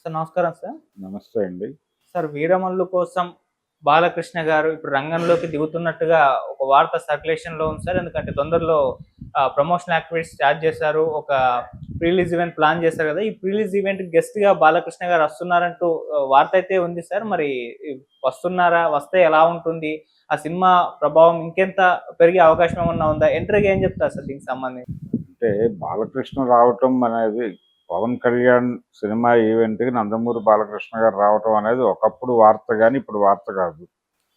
Sir నమస్కారం sir. నమస్తే అండి. సార్ 'వీరమల్లు' కోసం బాలకృష్ణ గారు ఇప్పుడు రంగంలోకి దిగుతున్నట్టుగా ఒక వార్త సర్క్యులేషన్‌లో ఉంది సార్. ఎందుకంటే తొందరలో ప్రమోషనల్ యాక్టివిటీస్ స్టార్ట్ చేశారు. ఒక ప్రీ రిలీజ్ ఈవెంట్ ప్లాన్ చేశారు కదా! ఈ ప్రీ రిలీజ్ ఈవెంట్‌కి గెస్ట్‌గా బాలకృష్ణ గారు వస్తున్నారంటూ వార్త అయితే ఉంది సార్. మరి వస్తున్నారా? వస్తే ఎలా ఉంటుంది? ఆ సినిమా ప్రభావం ఇంకెంత పెరిగే అవకాశం ఏమన్నా ఉందా? ఎంట్రీగా ఏం చెప్తారు సార్ దీనికి సంబంధించి? అంటే బాలకృష్ణ రావటం అనేది పవన్ కళ్యాణ్ సినిమా ఈవెంట్‌కి నందమూరి బాలకృష్ణ గారు రావటం అనేది ఒకప్పుడు వార్త గాని, ఇప్పుడు వార్త కాదు.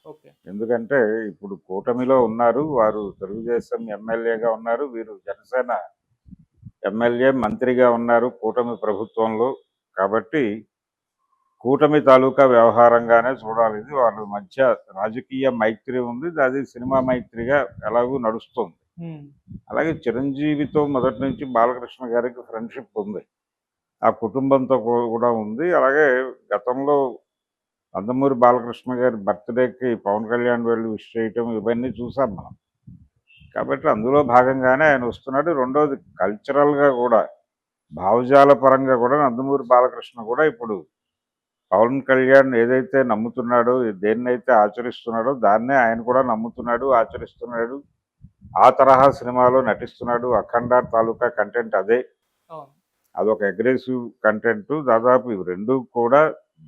ఓకే. ఎందుకంటే ఇప్పుడు కూటమిలో ఉన్నారు. వారు తెలుగుదేశం ఎమ్మెల్యేగా ఉన్నారు. వీరు జనసేన ఎమ్మెల్యే, మంత్రిగా ఉన్నారు కూటమి ప్రభుత్వంలో. కాబట్టి కూటమి తాలూకా వ్యవహారంగానే చూడాలి. ఇది వాళ్ళ మధ్య రాజకీయ మైత్రి ఉంది. అది సినిమా మైత్రిగా ఎలాగూ నడుస్తుంది. అలాగే చిరంజీవితో మొదటి నుంచి బాలకృష్ణ గారికి ఫ్రెండ్షిప్ ఉంది. ఆ కుటుంబంతో కూడా ఉంది. అలాగే గతంలో నందమూరి బాలకృష్ణ గారి బర్త్డేకి పవన్ కళ్యాణ్ వెళ్ళి విష్ చేయటం ఇవన్నీ చూసాం మనం. కాబట్టి అందులో భాగంగానే ఆయన వస్తున్నాడు. రెండోది కల్చరల్గా కూడా, భావజాల పరంగా కూడా నందమూరి బాలకృష్ణ కూడా ఇప్పుడు పవన్ కళ్యాణ్ ఏదైతే నమ్ముతున్నాడో, దేన్నైతే ఆచరిస్తున్నాడో దాన్నే ఆయన కూడా నమ్ముతున్నాడు, ఆచరిస్తున్నాడు. ఆ తరహా సినిమాలో నటిస్తున్నాడు. అఖండ తాలూకా కంటెంట్ అదే. అదొక అగ్రెసివ్ కంటెంట్. దాదాపు ఇవి రెండు కూడా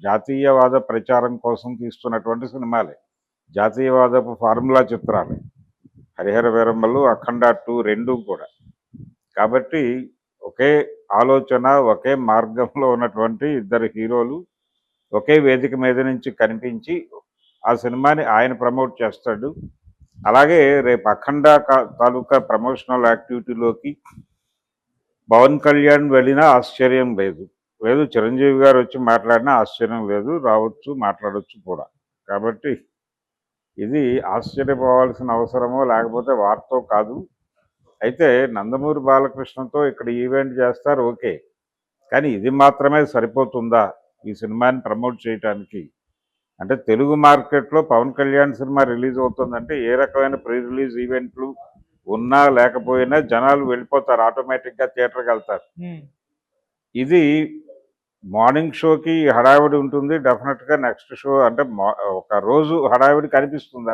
జాతీయవాద ప్రచారం కోసం తీస్తున్నటువంటి సినిమాలే, జాతీయవాదపు ఫార్ములా చిత్రాలే. హరిహర వీరమ్మలు, అఖండ 2 రెండు కూడా. కాబట్టి ఒకే ఆలోచన, ఒకే మార్గంలో ఉన్నటువంటి ఇద్దరు హీరోలు ఒకే వేదిక మీద నుంచి కనిపించి ఆ సినిమాని ఆయన ప్రమోట్ చేస్తాడు. అలాగే రేపు అఖండ తాలూకా ప్రమోషనల్ యాక్టివిటీలోకి పవన్ కళ్యాణ్ వెళ్ళినా ఆశ్చర్యం లేదు. లేదు చిరంజీవి గారు వచ్చి మాట్లాడినా ఆశ్చర్యం లేదు. రావచ్చు, మాట్లాడవచ్చు కూడా. కాబట్టి ఇది ఆశ్చర్యపోవాల్సిన అవసరమో లేకపోతే వార్తో కాదు. అయితే నందమూరి బాలకృష్ణతో ఇక్కడ ఈవెంట్ చేస్తారు, ఓకే. కానీ ఇది మాత్రమే సరిపోతుందా ఈ సినిమాని ప్రమోట్ చేయడానికి? అంటే తెలుగు మార్కెట్లో పవన్ కళ్యాణ్ సినిమా రిలీజ్ అవుతుందంటే ఏ రకమైన ప్రీ రిలీజ్ ఈవెంట్లు ఉన్నా లేకపోయినా జనాలు వెళ్ళిపోతారు, ఆటోమేటిక్గా థియేటర్కి వెళ్తారు. ఇది మార్నింగ్ షోకి హడావిడి ఉంటుంది. డెఫినెట్గా నెక్స్ట్ షో అంటే ఒక రోజు హడావిడి కనిపిస్తుంది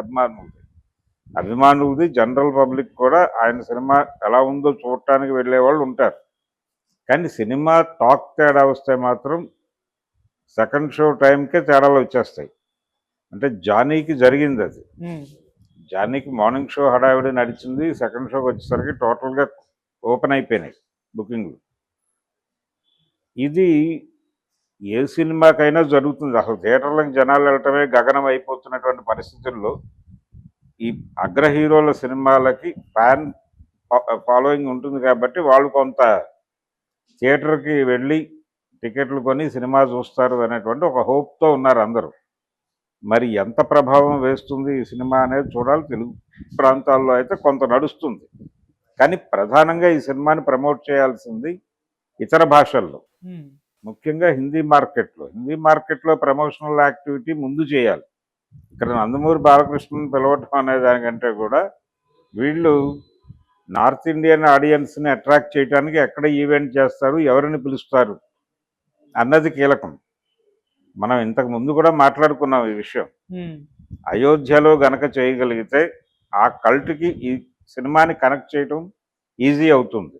అభిమానులది. జనరల్ పబ్లిక్ కూడా ఆయన సినిమా ఎలా ఉందో చూడటానికి వెళ్ళే వాళ్ళు ఉంటారు. కానీ సినిమా టాక్ తేడా వస్తే మాత్రం సెకండ్ షో టైంకే తేడాలు వచ్చేస్తాయి. అంటే జానీకి జరిగింది అది. జానీకి మార్నింగ్ షో హడావిడి నడిచింది. సెకండ్ షోకి వచ్చేసరికి టోటల్గా ఓపెన్ అయిపోయినాయి బుకింగ్లు. ఇది ఏ సినిమాకైనా జరుగుతుంది. అసలు థియేటర్లకు జనాలు వెళ్ళటమే గగనం అయిపోతున్నటువంటి పరిస్థితుల్లో ఈ అగ్ర హీరోల సినిమాలకి ఫ్యాన్ ఫాలోయింగ్ ఉంటుంది కాబట్టి వాళ్ళు కొంత థియేటర్కి వెళ్ళి టికెట్లు కొని సినిమా చూస్తారు అనేటువంటి ఒక హోప్తో ఉన్నారు అందరూ. మరి ఎంత ప్రభావం వేస్తుంది ఈ సినిమా అనేది చూడాలి. తెలుగు ప్రాంతాల్లో అయితే కొంత నడుస్తుంది. కానీ ప్రధానంగా ఈ సినిమాని ప్రమోట్ చేయాల్సింది ఇతర భాషల్లో, ముఖ్యంగా హిందీ మార్కెట్లో ప్రమోషనల్ యాక్టివిటీ ముందు చేయాలి. ఇక్కడ నందమూరి బాలకృష్ణని పిలవటం అనే దానికంటే కూడా వీళ్ళు నార్త్ ఇండియన్ ఆడియన్స్ని అట్రాక్ట్ చేయడానికి ఎక్కడ ఈవెంట్ చేస్తారు, ఎవరిని పిలుస్తారు అన్నది కీలకం. మనం ఇంతకు ముందు కూడా మాట్లాడుకున్నాం ఈ విషయం. అయోధ్యలో గనక చేయగలిగితే ఆ కల్ట్కి ఈ సినిమాని కనెక్ట్ చేయటం ఈజీ అవుతుంది.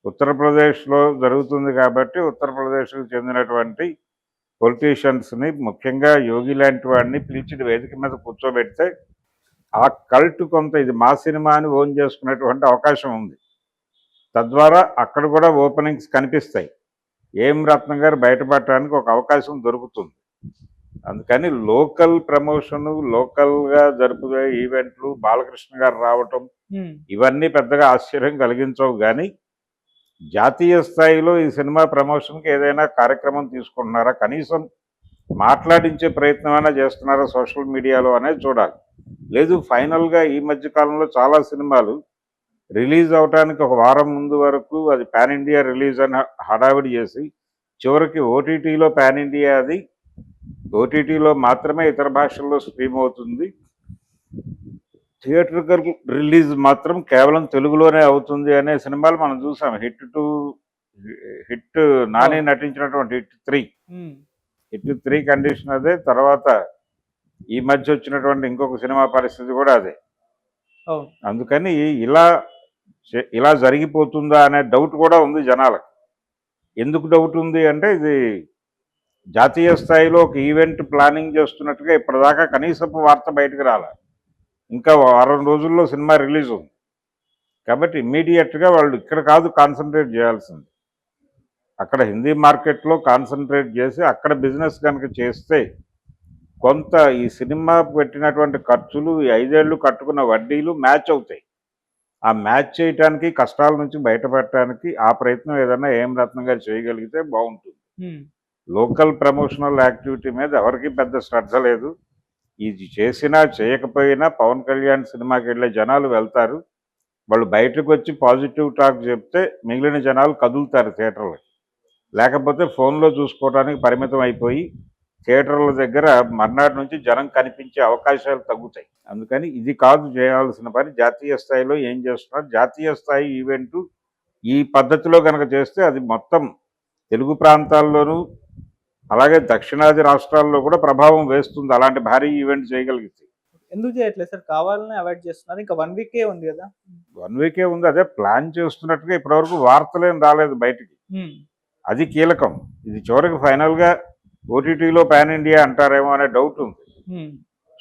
ఉత్తరప్రదేశ్లో జరుగుతుంది కాబట్టి ఉత్తరప్రదేశ్కు చెందినటువంటి పొలిటీషియన్స్ని, ముఖ్యంగా యోగి లాంటి వాడిని పిలిచి వేదిక మీద కూర్చోబెడితే ఆ కల్ట్ కొంత ఇది మా సినిమా అని ఓన్ చేసుకునేటువంటి అవకాశం ఉంది. తద్వారా అక్కడ కూడా ఓపెనింగ్స్ కనిపిస్తాయి. ఏం రత్నం గారు బయటపడటానికి ఒక అవకాశం దొరుకుతుంది. అందుకని లోకల్ ప్రమోషను, లోకల్గా జరుపుకునే ఈవెంట్లు, బాలకృష్ణ గారు రావటం ఇవన్నీ పెద్దగా ఆశ్చర్యం కలిగించవు. కానీ జాతీయ స్థాయిలో ఈ సినిమా ప్రమోషన్కి ఏదైనా కార్యక్రమం తీసుకుంటున్నారా, కనీసం మాట్లాడించే ప్రయత్నమైనా చేస్తున్నారా సోషల్ మీడియాలో అనేది చూడాలి. లేదు ఫైనల్గా ఈ మధ్య కాలంలో చాలా సినిమాలు రిలీజ్ అవడానికి ఒక వారం ముందు వరకు అది పాన్ ఇండియా రిలీజ్ అని హడావిడి చేసి చివరికి ఓటీటీలో పాన్ ఇండియా, అది ఓటీటీలో మాత్రమే ఇతర భాషల్లో స్ట్రీమ్ అవుతుంది, థియేటర్కల్ రిలీజ్ మాత్రం కేవలం తెలుగులోనే అవుతుంది అనే సినిమాలు మనం చూసాం. హిట్ 2 హిట్ నాని నటించినటువంటి హిట్ 3 కండిషన్ అదే. తర్వాత ఈ మధ్య వచ్చినటువంటి ఇంకొక సినిమా పరిస్థితి కూడా అదే. అవును. అందుకని ఇలా జరిగిపోతుందా అనే డౌట్ కూడా ఉంది జనాలకు. ఎందుకు డౌట్ ఉంది అంటే, ఇది జాతీయ స్థాయిలో ఒక ఈవెంట్ ప్లానింగ్ చేస్తున్నట్టుగా ఇప్పటిదాకా కనీసపు వార్త బయటకు రాలే. ఇంకా వారం రోజుల్లో సినిమా రిలీజ్ ఉంది. కాబట్టి ఇమ్మీడియట్గా వాళ్ళు ఇక్కడ కాదు కాన్సన్ట్రేట్ చేయాల్సింది, అక్కడ హిందీ మార్కెట్లో కాన్సన్ట్రేట్ చేసి అక్కడ బిజినెస్ కనుక చేస్తే కొంత ఈ సినిమా పెట్టినటువంటి ఖర్చులు, ఈ 5 ఏళ్ళు కట్టుకున్న వడ్డీలు మ్యాచ్ అవుతాయి. ఆ మ్యాచ్ చేయడానికి, కష్టాల నుంచి బయటపడటానికి ఆ ప్రయత్నం ఏదైనా ఏం రత్నం గారు చేయగలిగితే బాగుంటుంది. లోకల్ ప్రమోషనల్ యాక్టివిటీ మీద ఎవరికి పెద్ద శ్రద్ధ లేదు. ఇది చేసినా చేయకపోయినా పవన్ కళ్యాణ్ సినిమాకి వెళ్ళే జనాలు వెళ్తారు. వాళ్ళు బయటకు వచ్చి పాజిటివ్ టాక్ చెప్తే మిగిలిన జనాలు కదులుతారు థియేటర్లకి. లేకపోతే ఫోన్లో చూసుకోవడానికి పరిమితం అయిపోయి థియేటర్ల దగ్గర మర్నాడు నుంచి జనం కనిపించే అవకాశాలు తగ్గుతాయి. అందుకని ఇది కాదు చేయాల్సిన పని. జాతీయ స్థాయిలో ఏం చేస్తున్నారు, జాతీయ స్థాయి ఈవెంటు ఈ పద్ధతిలో కనుక చేస్తే అది మొత్తం తెలుగు ప్రాంతాల్లోనూ అలాగే దక్షిణాది రాష్ట్రాల్లో కూడా ప్రభావం వేస్తుంది, అలాంటి భారీ ఈవెంట్ చేయగలిగితే. ఎందుకు చేయట్లేదు సార్? కావాలని అవాయిడ్ చేస్తున్నారు. ఇంకా 1 వీకే ఉంది కదా. 1 వీకే ఉంది, అదే ప్లాన్ చేస్తున్నట్టుగా ఇప్పటివరకు వార్తలేం రాలేదు బయటికి. అది కీలకం. ఇది చివరికి ఫైనల్గా ఓటీటీలో పాన్ ఇండియా అంటారేమో అనే డౌట్ ఉంది.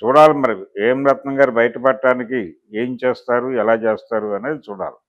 చూడాలి మరి ఏం రత్నం గారు బయటపడటానికి ఏం చేస్తారు, ఎలా చేస్తారు అనేది చూడాలి.